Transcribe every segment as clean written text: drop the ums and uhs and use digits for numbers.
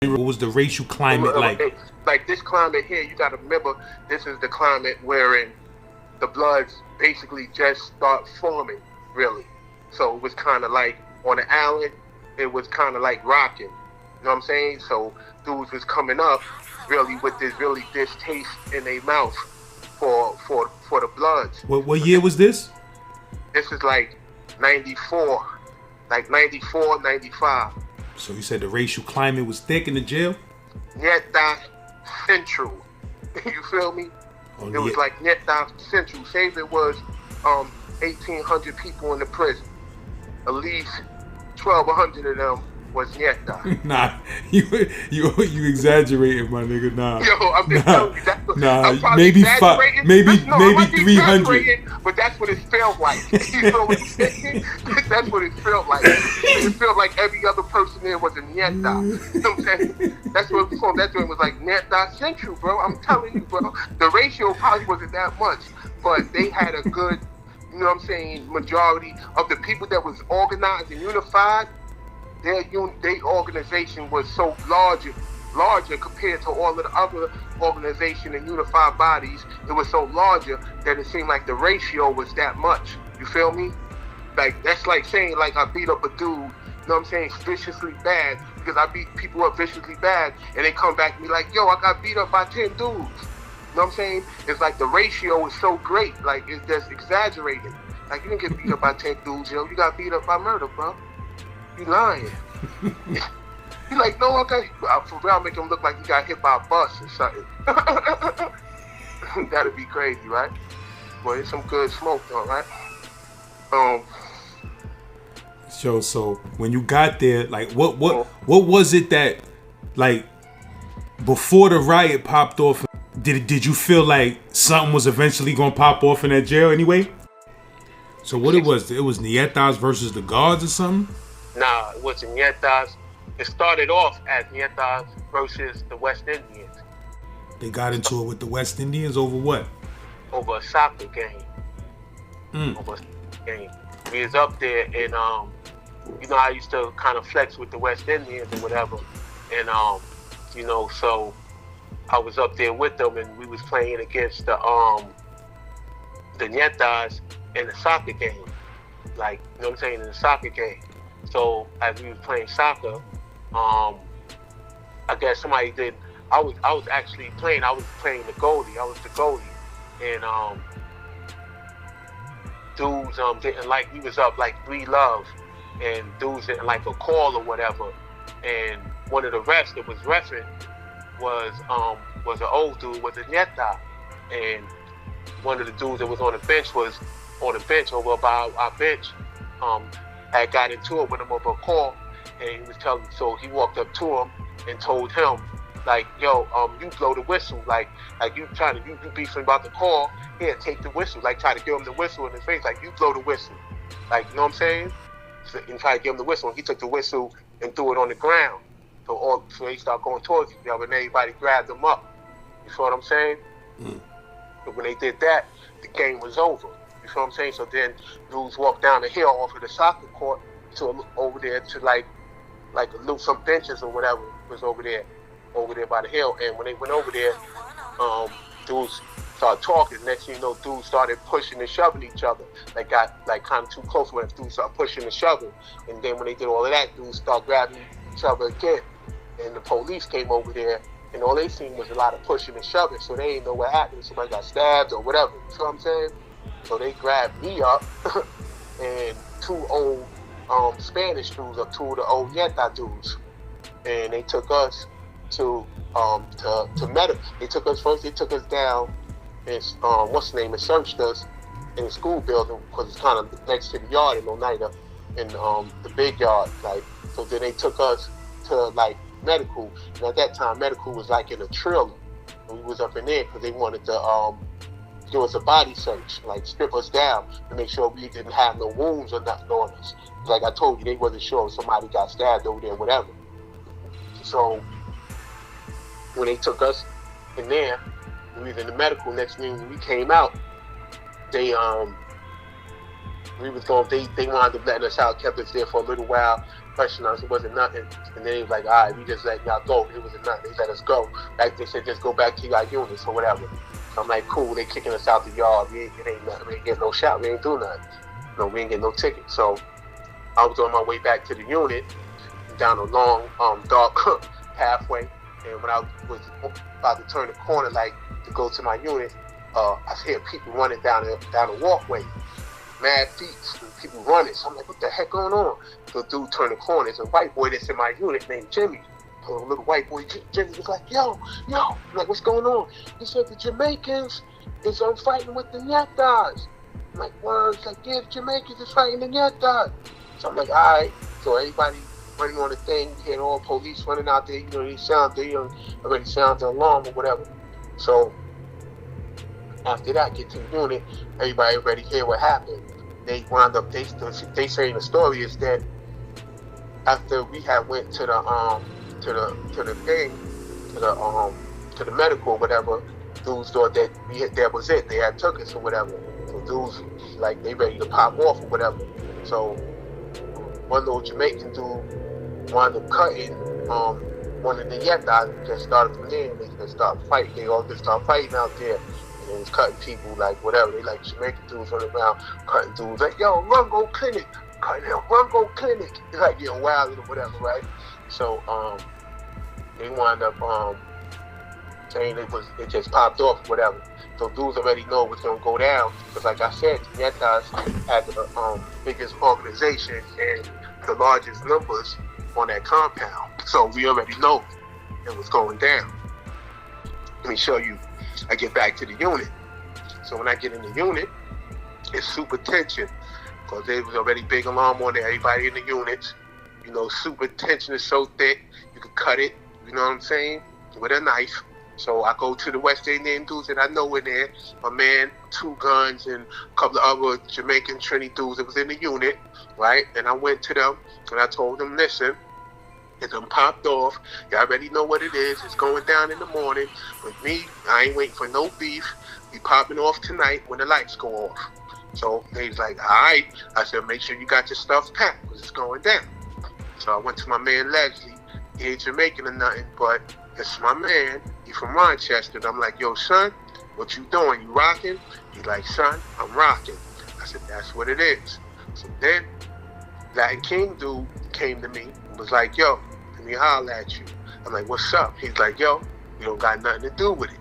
What was the racial climate like? Like this climate here, you got to remember, this is the climate wherein the Bloods basically just start forming, really. So it was kind of like on the island, it was kind of like rocking. You know what I'm saying? So dudes was coming up really with this really distaste in their mouth for the Bloods. What year was this? This is like 94, like 94, 95. So you said the racial climate was thick in the jail? Netas Central. You feel me? Oh, it was like Netas Central. Say if it was 1,800 people in the prison. At least 1,200 of them was Netas. Nah, you exaggerating, my nigga. Nah. Yo, I'm just telling you. Maybe five, maybe 300. But that's what it felt like. You know what I'm saying? That's what it felt like. It felt like every other person there was a Neta. You know what I'm saying? That's what we called that joint was like Neta Central, bro. I'm telling you, bro. The ratio probably wasn't that much, but they had a good, you know what I'm saying, majority of the people that was organized and unified. Their organization was so larger compared to all of the other organization and unified bodies. It was so larger that it seemed like the ratio was that much. You feel me? Like that's like saying like I beat up a dude, you know what I'm saying, viciously bad, because I beat people up viciously bad, and they come back to me like, yo, I got beat up by 10 dudes. You know what I'm saying? It's like the ratio is so great, like it's just exaggerated. Like you didn't get beat up by 10 dudes, yo. You got beat up by murder, bro. You lying. You like, no, okay. For real, I'll make him look like he got hit by a bus or something. That'd be crazy, right? Boy, it's some good smoke though, right? So when you got there, like what was it that, like, before the riot popped off, did you feel like something was eventually gonna pop off in that jail anyway? So what it was Netas versus the guards or something? Nah, it wasn't Netas. It started off as Netas versus the West Indians. They got into it with the West Indians over what? Over a soccer game. Over a soccer game. We was up there and you know, I used to kind of flex with the West Indians or whatever. And you know, so I was up there with them and we was playing against the Netas in the soccer game. Like, you know what I'm saying, in the soccer game. So as we was playing soccer, I guess somebody did. I was actually playing. I was playing the goalie. I was the goalie, and dudes didn't like. He was up like 3-love, and dudes didn't like a call or whatever. And one of the refs that was reffing was an old dude, was a Neta, and one of the dudes that was on the bench over by our bench. Had got into it with him over a call, and he was telling. So he walked up to him and told him, like, yo, you blow the whistle, like you beefing about the call. Here, take the whistle, like try to give him the whistle in his face, like you blow the whistle, like, you know what I'm saying? So, and try to give him the whistle, and he took the whistle and threw it on the ground. So they started going towards each other, and everybody grabbed him up. You feel what I'm saying? But when they did that, the game was over. You feel what I'm saying? So then dudes walked down the hill off of the soccer court to over there to like some benches or whatever was over there by the hill. And when they went over there, dudes started talking. Next thing you know, dudes started pushing and shoving each other. They got like kind of too close when dudes started pushing and shoving. And then when they did all of that, dudes started grabbing each other again. And the police came over there, and all they seen was a lot of pushing and shoving. So they didn't know what happened. Somebody got stabbed or whatever. You know what I'm saying? So they grabbed me up and 2 old Spanish dudes, or 2 of the old Neta dudes, and they took us to medical. They took us down and and searched us in the school building, because it's kind of next to the yard in Oneida, in the big yard. Like, so then they took us to like medical, and at that time medical was like in a trailer, and we was up in there because they wanted to give us a body search, like strip us down to make sure we didn't have no wounds or nothing on us. Like I told you, they wasn't sure if somebody got stabbed over there, whatever. So when they took us in there, we was in the medical. Next thing when we came out, they wound up letting us out, kept us there for a little while. questioned us. It wasn't nothing. And then they was like, all right, we just let y'all go. It wasn't nothing. They let us go. Like they said, just go back to your units or whatever. So I'm like, cool. They kicking us out the yard. It ain't nothing. We ain't getting no shot. We ain't do nothing. No, we ain't getting no ticket. So I was on my way back to the unit down a long, dark pathway. And when I was about to turn the corner, like to go to my unit, I hear people running down the walkway. Mad feet, people running. So I'm like, what the heck going on? So the dude turned the corner. It's a white boy that's in my unit named Jimmy. So a little white boy, Jimmy was like, yo. I'm like, what's going on? He said, the Jamaicans is fighting with the Netas. I'm like, well, he's like, yeah, the Jamaicans is fighting the Netas. So I'm like, all right. So everybody running on the thing, you hear all police running out there, they already sound the alarm or whatever. So after that, get to the unit, everybody already hear what happened. They wound up, they saying the story is that after we had went to the medical or whatever, dudes thought that that was it. They had took us or whatever. So dudes, like, they ready to pop off or whatever. So one little Jamaican dude wound up cutting one of the Netas. Just started from there, and they just started fighting. They all just started fighting out there. And they was cutting people, like, whatever. They like Jamaican dudes running around cutting dudes like, yo, run, go clinic. Cutting him, run, go clinic. It's like getting wild or whatever, right? So they wound up saying it just popped off, whatever. So dudes already know what's gonna go down, because like I said, Netas had the biggest organization and the largest numbers on that compound. So we already know it was going down. Let me show you. I get back to the unit. So when I get in the unit, it's super tension, because there was already big alarm on there. Everybody in the units, super tension is so thick, you could cut it, you know what I'm saying, with a knife. So I go to the West Indian dudes that I know in there, a man, 2 guns, and a couple of other Jamaican Trini dudes that was in the unit, right? And I went to them, and I told them, listen, it done popped off. You already know what it is. It's going down in the morning. With me, I ain't waiting for no beef. We popping off tonight when the lights go off. So they was like, all right. I said, make sure you got your stuff packed, because it's going down. So I went to my man Leslie. He ain't Jamaican or nothing, but it's my man. He from Rochester. And I'm like, yo, son, what you doing? You rocking? He's like, son, I'm rocking. I said, that's what it is. So then Latin King dude came to me and was like, yo, let me holler at you. I'm like, what's up? He's like, yo, you don't got nothing to do with it.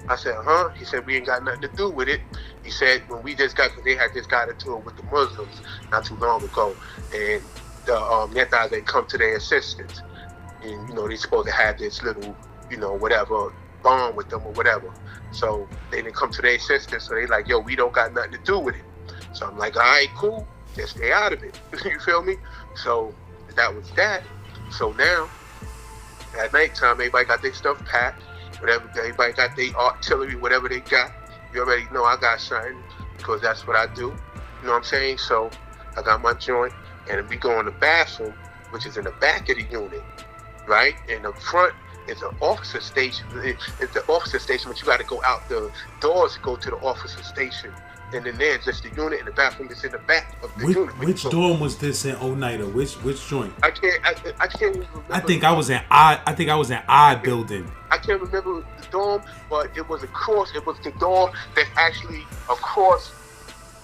I said, huh? He said, we ain't got nothing to do with it. He said, when we just got, because they had just got into it with the Muslims not too long ago, and the Netas, they come to their assistance. And, they supposed to have this little, whatever, bond with them or whatever. So they didn't come to their assistance, so they like, yo, we don't got nothing to do with it. So I'm like, all right, cool. Just stay out of it. You feel me? So that was that. So now, at nighttime, everybody got their stuff packed. Whatever, everybody got their artillery, whatever they got. You already know I got something, because that's what I do. You know what I'm saying? So I got my joint, and we go in the bathroom, which is in the back of the unit, right? In the front is an officer station. It's the officer station, but you got to go out the doors to go to the officer station. And then there's just the unit, and the bathroom is in the back of the unit. Which dorm was this in Oneida? Which joint? I can't even remember. I think I was in I building. I can't remember the dorm, but it was across. It was the dorm that's actually across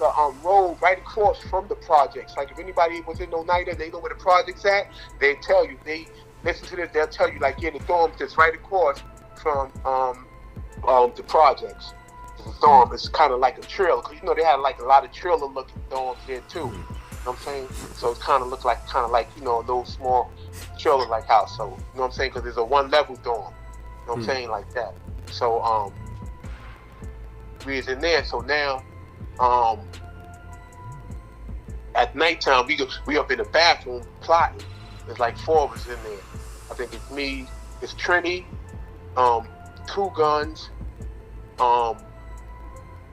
the road, right across from the projects. Like, if anybody was in Oneida, they know where the projects at. They tell you. They listen to this. They'll tell you, like, yeah, the dorm that's right across from the projects. The dorm is kind of like a trailer, because they had like a lot of trailer looking dorms there too. You know what I'm saying? So it kind of looked like those small trailer like house. So you know what I'm saying? Because there's a 1-level dorm. You know what I'm saying? Like that. So we was in there. So now at nighttime we up in the bathroom plotting. There's like 4 of us in there. I think it's me, it's Trini, 2 guns,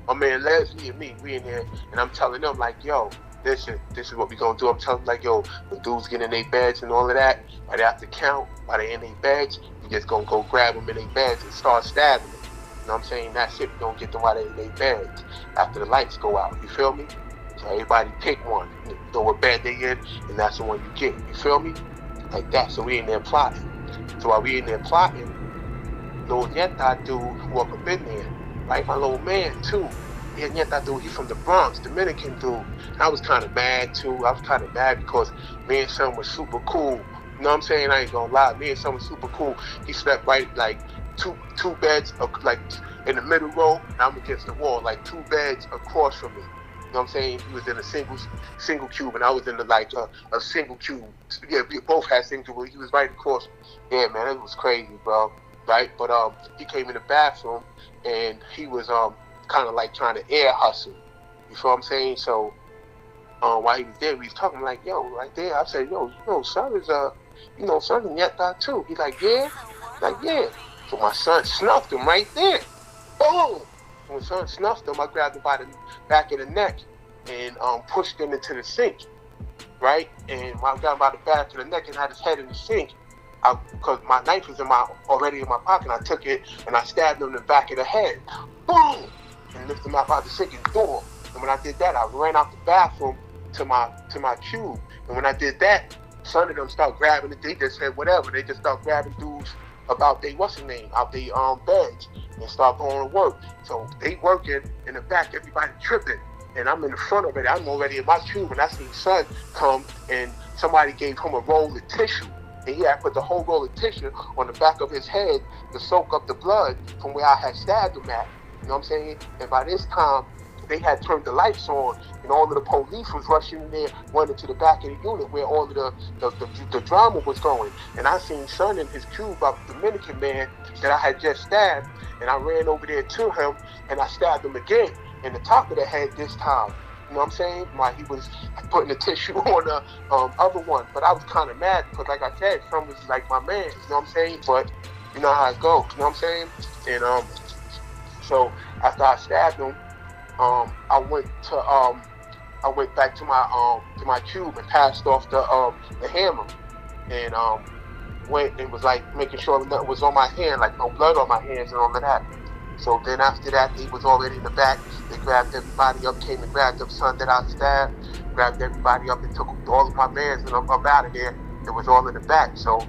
my man Leslie and me, we in there, and I'm telling them, like, yo, this is what we gonna do. I'm telling them, like, yo, when dudes get in their beds and all of that, right after count, while they in their beds, we just gonna go grab them in their beds and start stabbing them. You know what I'm saying? That's it. We gonna get them while they in their beds after the lights go out. You feel me? So everybody pick one. You know what bed they in, and that's the one you get. You feel me? Like that. So we in there plotting. So while we in there plotting, little Neta dude walk up in there, right? My little man too. Yeah, Neta dude, he from the Bronx, Dominican dude. I was kind of mad too. I was kind of mad because me and son was super cool. You know what I'm saying? I ain't gonna lie. Me and son was super cool. He slept right like two beds like in the middle row, and I'm against the wall, like 2 beds across from me. You know what I'm saying? He was in a single cube, and I was in the like a single cube. Yeah, we both had single cube. He was right across. Yeah, man, it was crazy, bro. Right? But he came in the bathroom, and he was kind of like trying to air hustle. You feel what I'm saying? So while he was there, we was talking like, yo, right there. I said, yo, son is son is Neta too. He's like, yeah, like yeah. So my son snuffed him right there. Boom! When son snuffed him, I grabbed him by the back of the neck and pushed him into the sink, right? And when I got him by the back of the neck and had his head in the sink, because my knife was already in my pocket, I took it and I stabbed him in the back of the head. Boom! And lifted him out by the sink and door. And when I did that, I ran out the bathroom to my cube. And when I did that, some of them start grabbing it. They just said whatever. They just start grabbing dudes about they out they beds and start going to work. So they working in the back, everybody tripping, and I'm in the front of it. I'm already in my cube, and I see son come, and somebody gave him a roll of tissue, and he had put the whole roll of tissue on the back of his head to soak up the blood from where I had stabbed him at. You know what I'm saying? And by this time, they had turned the lights on, and all of the police was rushing in there, running to the back of the unit where all of the drama was going. And I seen son in his cube, a Dominican man that I had just stabbed, and I ran over there to him, and I stabbed him again in the top of the head this time. You know what I'm saying? While he was putting the tissue on the other one. But I was kind of mad because, like I said, son was like my man. You know what I'm saying? But you know how it goes. You know what I'm saying? And so after I stabbed him, I went back to my cube and passed off the hammer, and went and was like making sure nothing was on my hand, like no blood on my hands and all of that. So then after that, he was already in the back. They grabbed everybody up, came and grabbed the son that I stabbed, grabbed everybody up and took all of my mans and up out of there. It was all in the back. So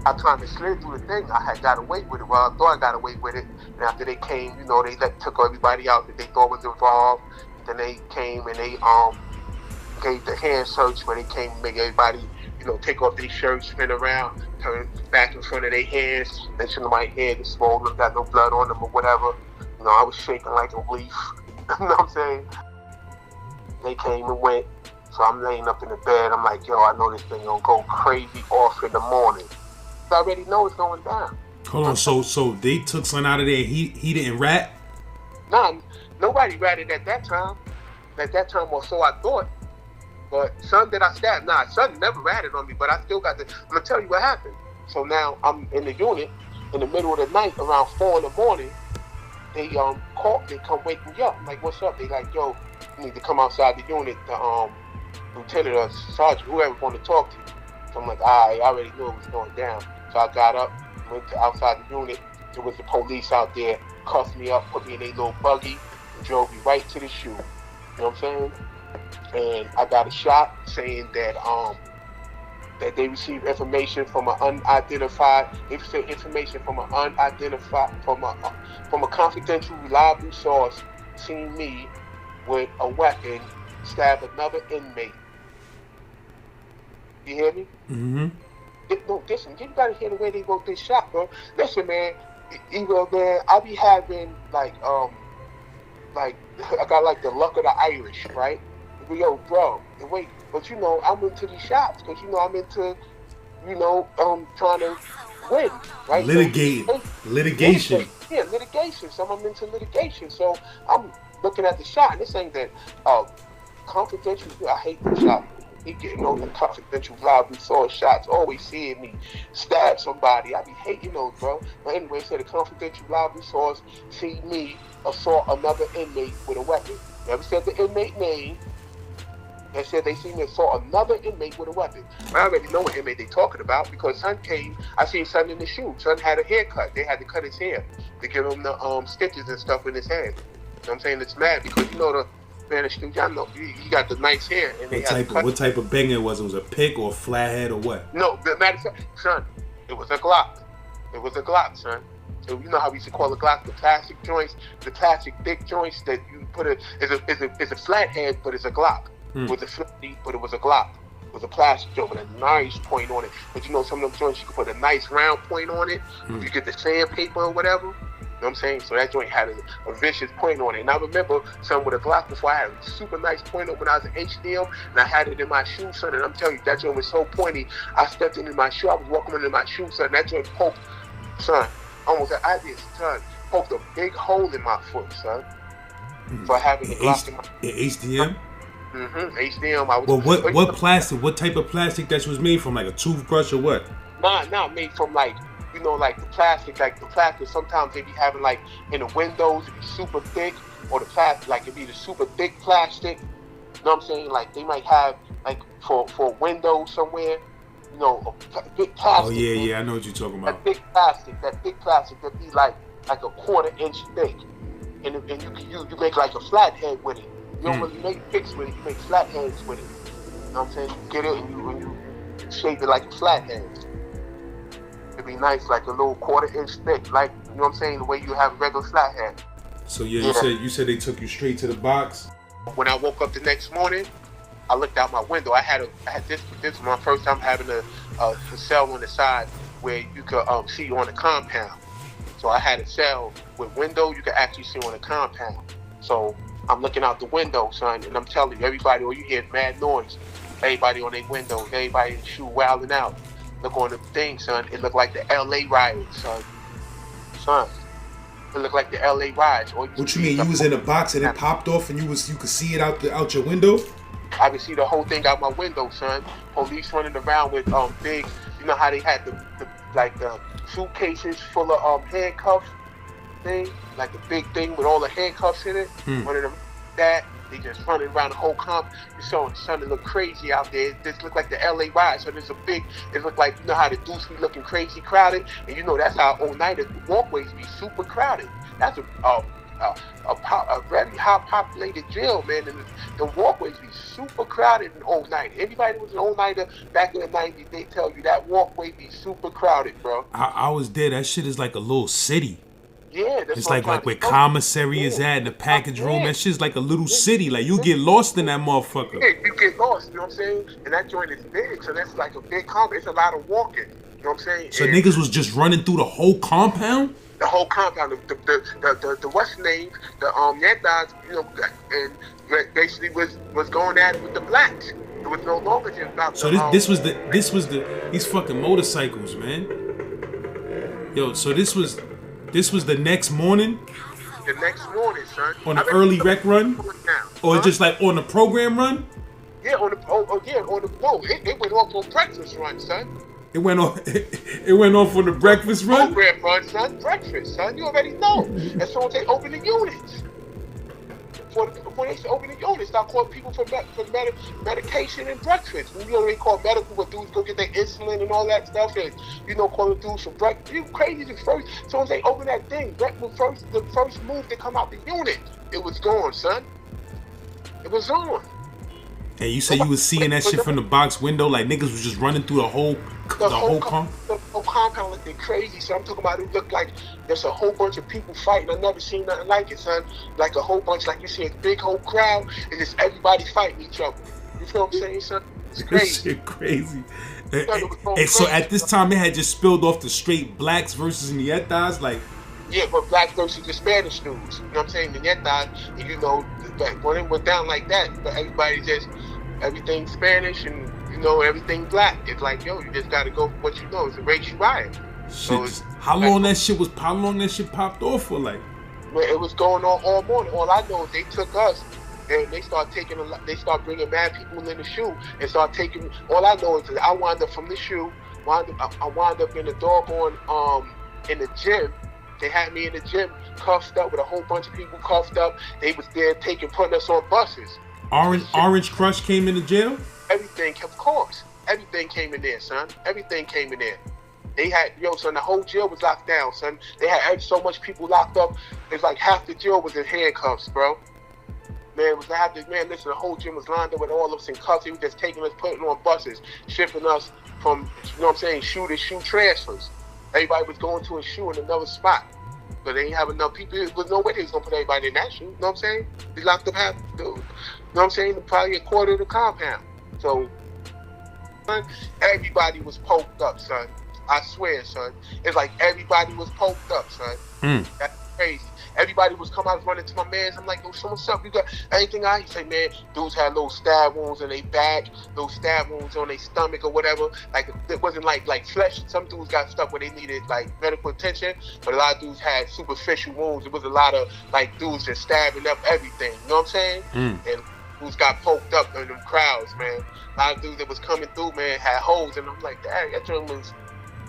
I kind of slid through the thing. I had got away with it. Well, I thought I got away with it. And after they came, they took everybody out that they thought was involved. Then they came and they gave the hand search where they came and make everybody, take off their shirts, spin around, turn back in front of their hands. Make sure my head is swollen, got no blood on them or whatever. I was shaking like a leaf. You know what I'm saying? They came and went. So I'm laying up in the bed. I'm like, yo, I know this thing gonna go crazy off in the morning. I already know it's going down. Hold on, so they took son out of there. He didn't rat? Nah, nobody ratted at that time. At that time, or so I thought. But son that I stabbed, son never ratted on me. But I still got I'm gonna tell you what happened. So now I'm in the unit in the middle of the night, around 4 in the morning. They called. They come wake me up. I'm like, what's up? They like, yo, you need to come outside the unit. The lieutenant or sergeant, whoever want to talk to you. So I'm like, I already knew it was going down. So I got up, went to outside the unit. There was the police out there, cuffed me up, put me in a little buggy, and drove me right to the shoe. You know what I'm saying? And I got a shot saying that that they received information from an unidentified. They received information from an unidentified, from a confidential, reliable source, seen me with a weapon stab another inmate. You hear me? Mm-hmm. No, listen, you gotta hear the way they wrote this shot, bro. Listen, man, man, I be having like I got like the luck of the Irish, right? Yo, bro, wait, but I'm into these shots because I'm into, trying to win, right? Litigation. Yeah, litigation. So I'm into litigation. So I'm looking at the shot, and this ain't that confidential. I hate the shot. He getting those confidential live resource shots, always seeing me stab somebody. I be hating those, bro. But anyway, said a confidential live resource see me assault another inmate with a weapon. Never said the inmate name. They said they seen me assault another inmate with a weapon. I already know what inmate they talking about because son came. I seen son in the shoe. Son had a haircut. They had to cut his hair to give him the stitches and stuff in his head. You know what I'm saying? It's mad because Spanish dude, y'all know he got the nice hair. And What type of banger was it? Was it a pick or a flathead or what? No, the matter of fact, son, it was a Glock. It was a Glock, son. So you know how we used to call the Glock the plastic joints, the plastic thick joints that you put it's a flathead, but it's a Glock. It was a flatty, but it was a Glock. It was a plastic joint with a nice point on it. But you know some of them joints you can put a nice round point on it. If you get the sandpaper or whatever. You know what I'm saying? So that joint had a vicious point on it. And I remember something with a Glock before. I had a super nice point on when I was in HDM, and I had it in my shoe, son. And I'm telling you, that joint was so pointy. I stepped into my shoe. I was walking into my shoe, son. That joint poked, son. Almost, I did, son. Poked a big hole in my foot, son. For having a Glock in my HDM? HDM. Well, what plastic? What type of plastic that was made from? Like a toothbrush or what? Nah, made from like. You know, like the plastic, sometimes they be having like in the windows, it be super thick, or the plastic, like it be the super thick plastic. You know what I'm saying? Like they might have like for a window somewhere, you know, a big plastic. Oh yeah, I know what you're talking about. That thick plastic that be like a 1/4 inch thick, and you make like a flathead with it. You don't really make picks with it, you make flatheads with it. You know what I'm saying? You get it and you shape it like a flathead. It'd be nice, like a little 1/4 inch thick, like, you know what I'm saying, the way you have a regular flathead. So yeah, you said they took you straight to the box. When I woke up the next morning, I looked out my window. I had this was my first time having a cell on the side where you could see on the compound. So I had a cell with window you could actually see on the compound. So I'm looking out the window, son, and I'm telling you, everybody, you hear mad noise. Everybody on their windows, everybody in the shoe wilding out. Look on the thing, son. It looked like the LA Riot, son. It looked like the LA Riot. What you mean? You was in a box and it popped off, and you could see it out your window? I could see the whole thing out my window, son. Police running around with big. You know how they had the suitcases full of handcuffs thing, like a big thing with all the handcuffs in it. Running around that. They just running around the whole comp. So it look crazy out there. It just look like the LA Riot. So there's it look like, you know how the Deuce be looking crazy crowded, and you know that's how Oneida walkways be super crowded. That's a very high populated jail, man, and the walkways be super crowded in Oneida. Anybody that was in Oneida back in the 90s, they tell you that walkway be super crowded, bro. I was there. That shit is like a little city. Yeah, that's it's like where commissary is at in the package room. That shit's like a little city. Like you get lost in that motherfucker. Yeah, you get lost. You know what I'm saying? And that joint is big, so that's like a big compound. It's a lot of walking. You know what I'm saying? So niggas was just running through the whole compound. The whole compound. The what's name? The Netas. You know, and basically was going at it with the blacks. It was no longer just about. So this was these fucking motorcycles, man. Yo, so this was the next morning? The next morning, son. On the early rec run? Or just like on the program run? Yeah, on the it went off on breakfast run, son. It went off on the breakfast run? Program run, son. Breakfast, son. You already know. As soon as they open the units. Before they open the units, start calling people for medication and breakfast. You know they call medical where dudes go get their insulin and all that stuff, and you know calling dudes for breakfast. You crazy the first. As soon as they open that thing, the first move to come out the unit, it was gone, son. It was on. And you said you was seeing that shit from the box window, like niggas was just running through the whole compound like they're crazy. So I'm talking about it looked like there's a whole bunch of people fighting. I never seen nothing like it, son. Like a whole bunch, like you see a big whole crowd, and just everybody fighting each other. You feel what I'm saying, son? It's crazy. This shit crazy. And so at this time, it had just spilled off the straight blacks versus Netas, like. Yeah, but black versus the Spanish dudes. You know what I'm saying? The Netas, you know, when it went down like that, but everybody just, everything Spanish and, you know, everything black. It's like, yo, you just gotta go for what you know. It's a racial riot. So how long that shit popped off for, like? Man, it was going on all morning. All I know is they took us and they start bringing mad people in the shoe and start taking. All I know is that I wound up from the shoe. I wound up in the doggone in the gym. They had me in the gym cuffed up with a whole bunch of people cuffed up. They was there putting us on buses. Orange Crush came into jail? Everything, of course. Everything came in there, son. Everything came in there. They had, son, the whole jail was locked down, son. They had so much people locked up. It's like half the jail was in handcuffs, bro. Man, was have this man. Listen, the whole gym was lined up with all of us in cuffs. He was just taking us, putting on buses, shipping us from, you know what I'm saying, shoe to shoe transfers. Everybody was going to a shoe in another spot, but they didn't have enough people. There was no way they was gonna put everybody in that shoe. You know what I'm saying? They locked up half. You know what I'm saying? Probably a quarter of the compound. So, son, everybody was poked up, son. I swear, son. It's like everybody was poked up, son. That's crazy. Everybody was coming out running to my mans. I'm like, yo, so what's up? You got anything? He say, man, dudes had little stab wounds in their back, little stab wounds on their stomach or whatever. Like, it wasn't like flesh. Some dudes got stuff where they needed like medical attention, but a lot of dudes had superficial wounds. It was a lot of like dudes just stabbing up everything. You know what I'm saying? And dudes got poked up in them crowds, man. A lot of dudes that was coming through, man, had holes, and I'm like, dang, that joint was.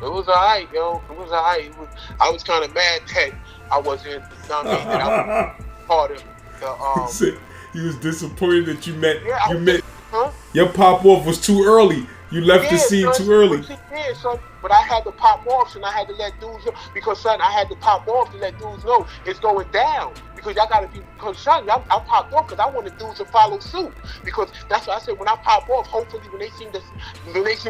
It was alright, yo. It was alright. I was kind of mad that I wasn't, you know what I mean, that I was part of the, He was disappointed that you met, huh? Your pop-off was too early. You left the scene too early. Yeah, son. But I had to pop off, and I had to let dudes know. Because, son, I had to pop off to let dudes know it's going down. Because y'all got to be, because, son, I popped off because I wanted dudes to follow suit. Because that's what I said, when I pop off, hopefully when they seen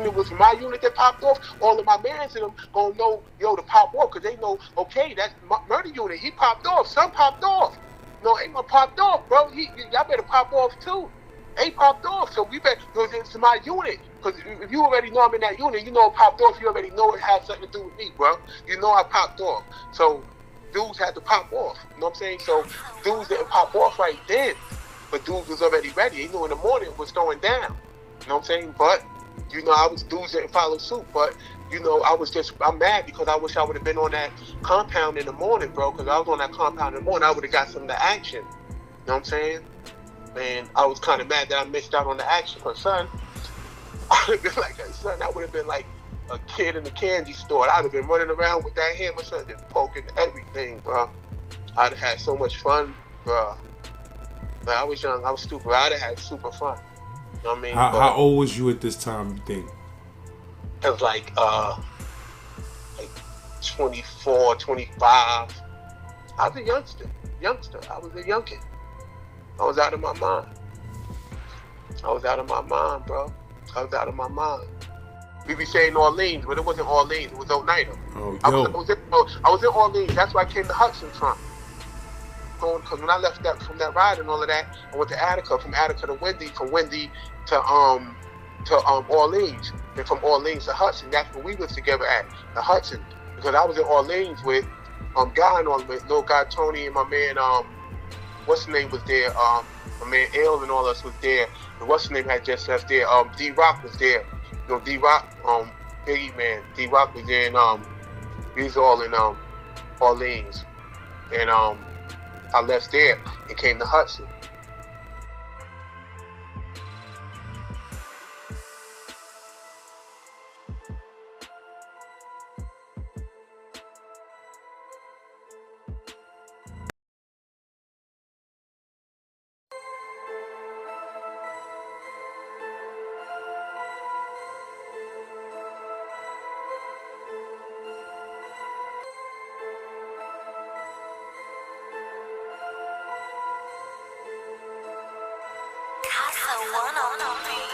it was my unit that popped off, all of my mans in them going to know, yo, to pop off. Because they know, okay, that's my murder unit. He popped off. Son popped off. No, ain't popped off, bro. Y'all better pop off, too. They popped off, so we better, because it's my unit. Because if you already know I'm in that unit, you know it popped off, you already know it had something to do with me, bro. You know I popped off. So dudes had to pop off. You know what I'm saying? So dudes didn't pop off right then, but dudes was already ready. They knew in the morning it was going down. You know what I'm saying? But, you know, dudes didn't follow suit, but, you know, I'm mad because I wish I would have been on that compound in the morning, bro, because I was on that compound in the morning, I would have got some of the action. You know what I'm saying? And I was kind of mad that I missed out on the action. Because, son, I would have been like, son, I would have been like a kid in the candy store. I'd have been running around with that hammer, son, just poking everything, bro. I'd have had so much fun, bro. But I was young, I was stupid. I'd have had super fun. You know what I mean? How old was you at this time, you think? It was like 24, 25. I was a youngster. I was a youngkin'. I was out of my mind. I was out of my mind, bro. I was out of my mind. We be saying Orleans, but it wasn't Orleans. It was Oneida. Oh, I was in Orleans. That's where I came to Hudson from. Because when I left from that ride and all of that, I went to Attica. From Attica to Wendy. From Wendy to Orleans. And from Orleans to Hudson. That's where we was together at, the Hudson. Because I was in Orleans with Guy and all of it, little guy Tony and my man what's the name was there? My man L and all us was there. And what's the name had just left there? D-Rock was there. You know, D-Rock, Biggie man. D-Rock was there, and we was all in Orleans. And I left there and came to Hudson. One on the beat.